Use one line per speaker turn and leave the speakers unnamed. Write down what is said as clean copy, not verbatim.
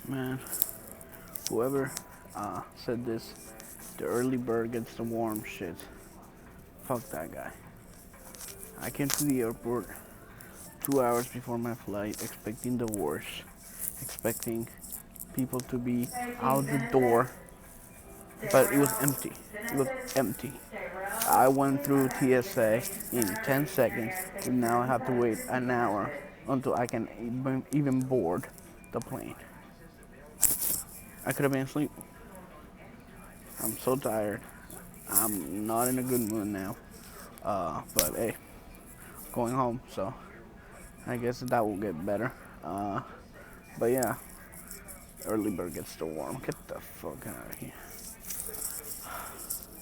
Man, whoever said this, the early bird gets the worm shit. Fuck that guy. I came to the airport 2 hours before my flight, expecting the worst, expecting people to be out the door, but it was empty. It was empty. I went through TSA in 10 seconds, and now I have to wait an hour until I can even board the plane. I could have been asleep. I'm so tired. I'm not in a good mood now. But hey, going home, so I guess that will get better. But yeah, early bird gets the worm. Get the fuck out of here.